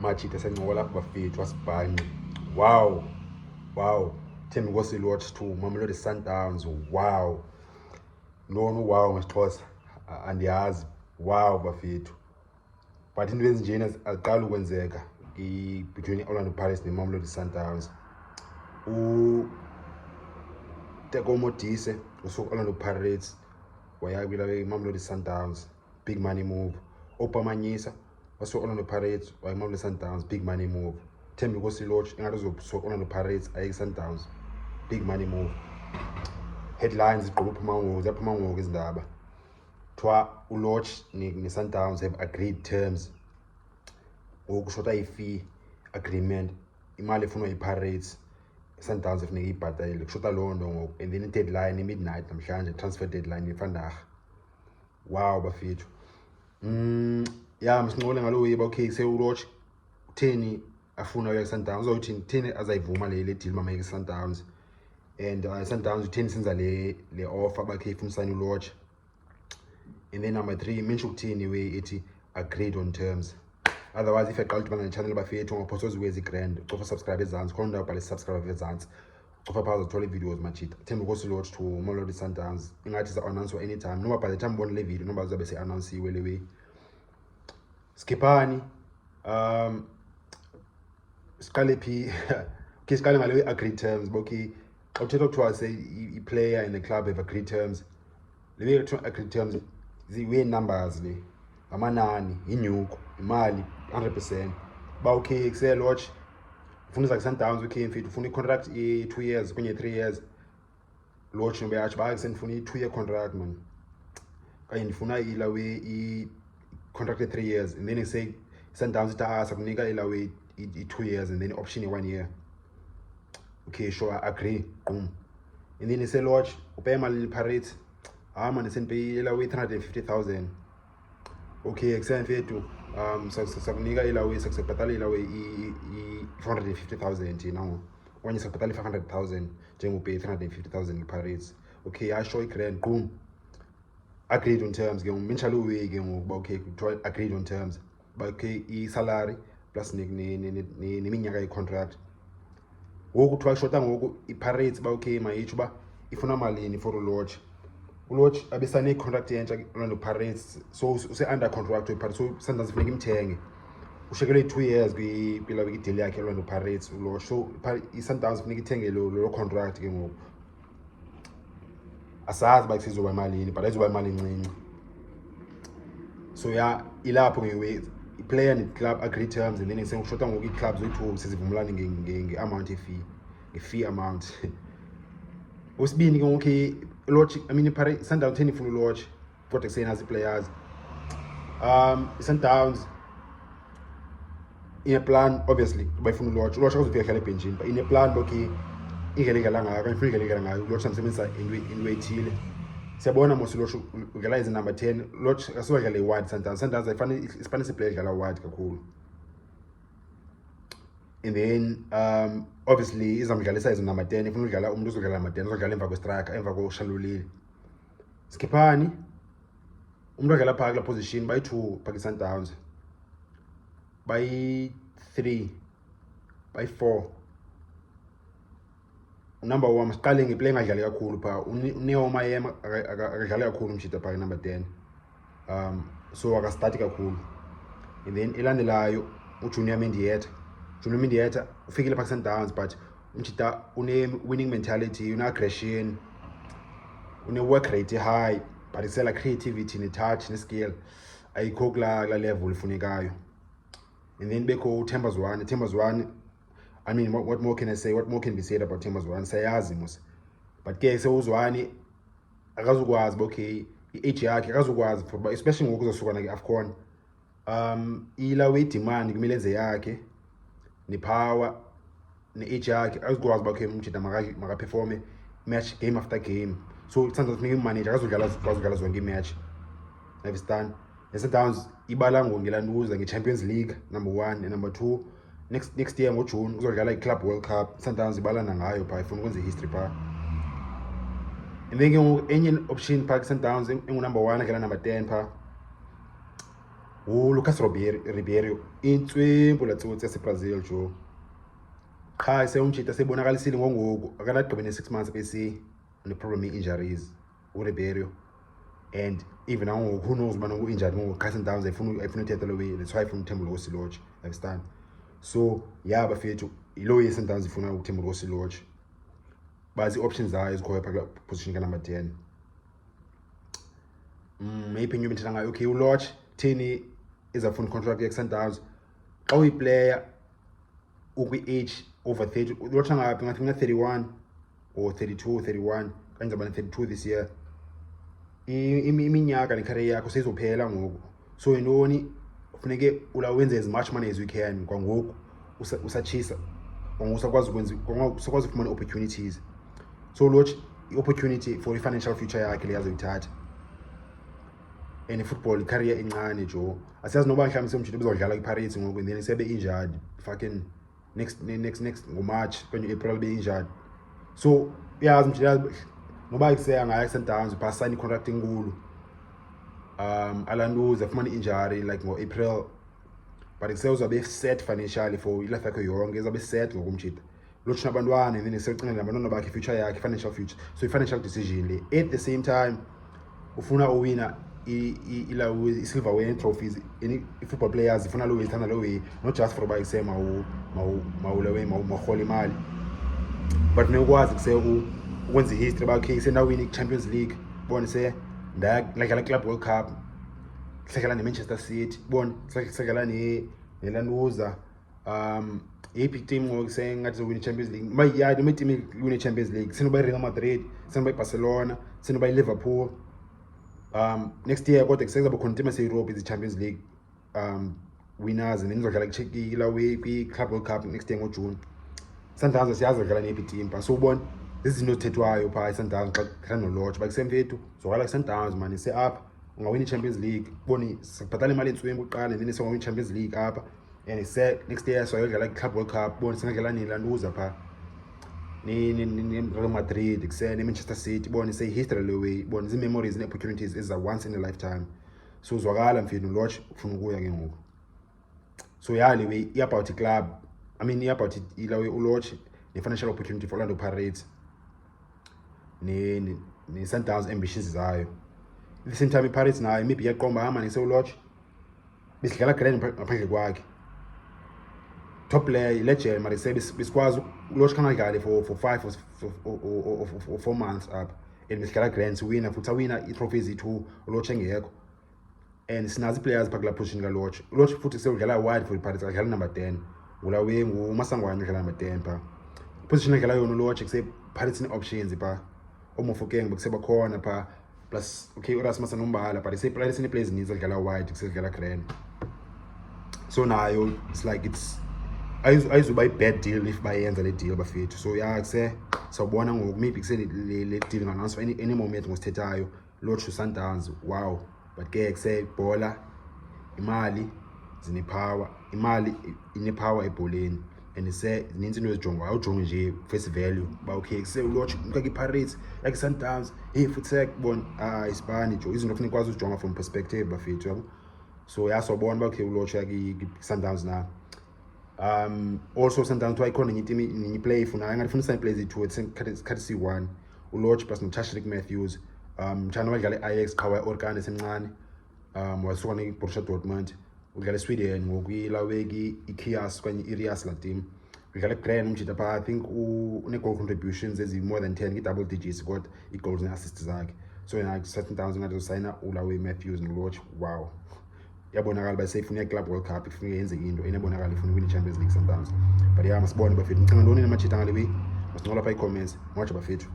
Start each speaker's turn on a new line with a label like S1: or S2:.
S1: Machita sencokola bafethu wasibhanqe. Wow. Thembinkosi Lorch to Mamelodi Sundowns. Wow. No wow ngesixhosa andiyazi. Wow bafethu. But into ezinjena aziqala ukwenzeka between Orlando Pirates neMamelodi Sundowns. Modise usuka Orlando Pirates wayabila Mamelodi Sundowns, big money move. Opamanyisa wasuka Orlando Pirates Mamelodi Sundowns, big money move. Thembinkosi Lorch ingathi uzosuka Orlando Pirates aye Sundowns, big money move. Headlines igqoka zaphuma ngoku izindaba. Kuthiwa uLorch ne-Sundowns have agreed terms. Ukushota i-fee agreement, imali efunwa yi-Pirates, Sundowns efuneka ibhatalele. Kushota loo nto ngoku, and then i-deadline i-midnight namhlanje, transfer deadline yevandaag. Wow bafethu. Msinqole ngalo yeba okay uLorch utheni afuna uya Sundowns, uthini azayivuma le deal mama yeke Sundowns, and Sundowns utheni senza le offer bakhe ifuna usayina uLorch. And then number 3, mention ukuthini we ethi agreed on terms. Otherwise if yaqala ukubana ne-channel bafethu ngaphosa ziwezi grand, ucofa subscribe ezantsi, khona ndawo bhala subscribe ezantsi, ucofa phaa uzothola ii-videos machita. Thembinkosi Lorch to Mamelodi Sundowns ingathi za-announce anytime, noma by the time ubona le video noma zabe se-announce-iwe le way. Skiphani siqale phi okay siqale ngale agreed terms. Okay, xa uthetha kuthiwa say i-player in the club have agreed terms, le way kuthiwa agreed terms ziwe-numbers le, amanani, inyuko, imali 100%. Ba okay kuse Lorch ufuna uza ku-Sundowns, okay mfethu ufuna i-contract i-2 years kunye 3 years. Lorch nobe yatsho ba sendifuna i-2-year contract man, kanye ndifuna ilawe i-contract e-3 years, and then I say Sundowns ita kunika ilawe i-2 years and then option i-1 year. Okay sure, I agree, boom. And then I say Lorch upay imali Pirates, man sendipay ilawe 350,000. Okay kusena mfethu sakunika ilawe sakubhatala ilawe i-450,000 yena okanye sakubhatala i-500,000 njengopay 350,000 i-Pirates. Okay yasho i-grand, boom, agreed on terms. Ke menshalo way ke ngokuba okay kuthiwa agreed on terms, ba okay i-salary plus neminyaka ye-contract. Ngoku kuthiwa shota ngoku i-Pirates ba okay mayitsho uba ifuna malini for uLorch. uLorch abesane contract yentsha Orlando Pirates, so use-under contract we-Pirates, so Sundowns ifuneka imthenge. Ushekelwe i-2 years kwi-deal yakhe Orlando Pirates uLorch, so i-Sundowns ifuneka ithenge lo contract ke ngoku. Asazi uba kusezoba imalini, but ayizoba imali encinci. So ilapho ngewe i-player ne-club agree terms, and then sekushota ngoku ii-clubs zoyi-2 sezivumelane nge-amount nge-fee amount. Wesibini ke okay Lorch, I mean Sundowns theni ifuna uLorch kodwa kusena zi-players. Sundowns in a plan obviously bayifuna uLorch akazofika hlala ebhenjini, but in a plan okay indlela edlala ngayo okanye ifuna indlela edlala ngayo uLorch amsebenzisa into ethile. Siyabona mos uLorch udlala as number 10. Lorch asiwadlala i-wide Sundowns ayifana isipanish iplayer edlala wide kakhulu. And then obviously izamdlalisa izo number 10, ifuna udlala umuntu uzodlala number 10, uzodlala emva kwe-striker, emva koShalulile. Skiphani umuntu odlala phakathi la position bayi-2 phakathi Sundowns, bayi-3, bayi-4. Number 1 masiqale ngeplay engadlali kakhulu phaa, uNeo Mayema akadlali kakhulu mshita phaa number 10, so akastati kakhulu. And then elandelayo uJunior Mendieta ufikile phaa Sundowns, but umshita une-winning mentality, une-aggression, une-work rate high, but isela creativity ne-touch ne-skill ayikho kula level ifunekayo. And then bekho Thembinkosi, I mean what more can I say, what more can be said about Thembinkosi? Sayazi mos, but ke sewuzwani akazukwazi okay i-age yakhe akazukwazi for especially ngoku kuzosuka na-AFCON. Ilawe demand kumele enze yakhe ne-power ne-age yakhe akazukwazi bakhe umjida makaperforme match game after game. So Sundowns funeka imanager akazudlala zonke i-match. Understand? Sundowns ibala ngelantuza nge-Champions League number 1 and number 2 next year ngoJune uzodlala i-Club World Cup. Sundowns ibala nangayo phaa, ifuna ukwenza history phaa. And then enye option phaa Sundowns engu number 1 adlala number 10 phaa Lucas Ribeiro intswempu latsotsi yaseBrazil jo qha sewumjita sebonakalisile ngongoku akanagqibe ne6 months bese problem injuries uRibeiro. And even now who knows man injured ngo Sundowns ayifuna uthetha lo way. That's why ifuna Thembinkosi Lorch, understand. So yeah bafethu ilo yeSundowns ifuna uThembinkosi Lorch. Bazi options zayo ezikhoyo phaka position ka number 10. Maybe nyo bethela ngayo okay uLorch thini izafuna contract yeSundowns xa uyiplayer ukwi age over 30 uLorch ngaphi ngathi mina 31 or 32 31 kanje bana 32 this year. Iminyaka necareer yakho seyizophela ngoku. So yintoni kufuneke ulawenze as much money as you can kwangoku usachisa usakwazi ukufumana opportunities. So Lorch opportunity for financial future yakhe leyazoyithatha. And football career incane jo asiyazi noba mhlawumbe somjito bezodlala iPirates ngoku and then sebe injured fucking next ngoMarch kanye April be injured. So yazi mjito noba iseya ngaya Sundowns pa sign contract enkulu alanduza afumana injury like ngoApril, but iseyozabe set financially for ilife yakhe yonke izabe set ngokumjito. Lorch nabantwana and then seyocinga nabantwana bakhe future yakhe financial future. So financial decision le at the same time ufuna uwina silverware trophies. Any football players ifuna lo ithanda lo way, not just for by isema mawulewe mawuhola imali, but nekwazi kuse ukwenza history bakhe senawini Champions League bona se ndadlala Club World Cup hlekela neManchester City bona hlekela nelanduza big team ngokuse ngathi win Champions League mayaya noma team win Champions League sinoba Real Madrid sinoba Barcelona sinoba Liverpool. Next year kodwa kusenzaba khona team yaseEurope is Champions League winners and then izodlala kucheckila way kwi-Club World Cup next year ngoJune. Sundowns siyazodlala nebig team pa so ubona izinto zithethwayo pha eSundowns xa khona noLorch bakusemfethu zokala kuSundowns man ise up ungawina iChampions League boni sibhatala imali entswembu uqala and then sewawina iChampions League apha and ise next year siyodlala iClub World Cup boni singadlala nelanduza pha ni Real Madrid kusene Manchester City boni say history le way boni zi memories and opportunities is a once in a lifetime. So zwakala mfethu noLorch ufuna ukuya ke ngoku. So yeah le way about the club I mean about ilawe uLorch the financial opportunity for Orlando Pirates ni Sundowns ambitions zayo. At the same time iPirates nayo maybe yaqomba hama nise uLorch besidlala grand ngaphandle kwakhe top player legend mari say bisikwazi uLorch kangadlali for 5 or 4 months up and besidlala grand winner futhi awina i-trophies i2 uLorch engekho and sinazi players phakula position kaLorch. uLorch futhi sewudlala wide for iPirates adlala number 10 ulawe nguMasangwane udlala number 10 pha position edlala yona uLorch kuse Pirates options pha omofokeng bekuseba khona pha plus okay uRasmus Nombala but Pirates in plays needs adlala wide kuse adlala grand. So nayo it's like it's ayizuba bad deal if bayenza le deal bafethu. So yeah kuse sawubona ngoku maybe kuse le deal announce any moment ngosithethayo Lorch to Sundowns wow, but ke kuse bhola imali zinepower imali inepower ebholeni and ise ninzi into ezijongwa awujonge nje face value ba okay kuse uLorch ukake iPirates like Sundowns futhi kubona isibani jo izinto kufanele kwazi uzijonga from perspective bafethu yabo. So yasawubona ba okay uLorch yake Sundowns na also Sundowns to icon ngithi ni play ifuna ngafuna sign plays i2 it's C1 uLorch plus noTashrik Matthews mchana wadlala Ajax Power Orkane semncane wasuka neBorussia Dortmund udlala eSweden ngokwilaweki iKias kanye iRias la team udlala grand umjita pha I think une goal contributions ezi more than 10 double digits got i-goals ne-assists zakhe. So yena Sundowns ngathi usayina ulawe Matthews noLorch wow yabonakala basefuna iClub World Cup ifuna yenze into enebonakala ifuna win Champions League Sundowns. But yeah masibone bafethu ngicanga ntoni namajita ngale way masincola pha i-comments mwaje bafethu.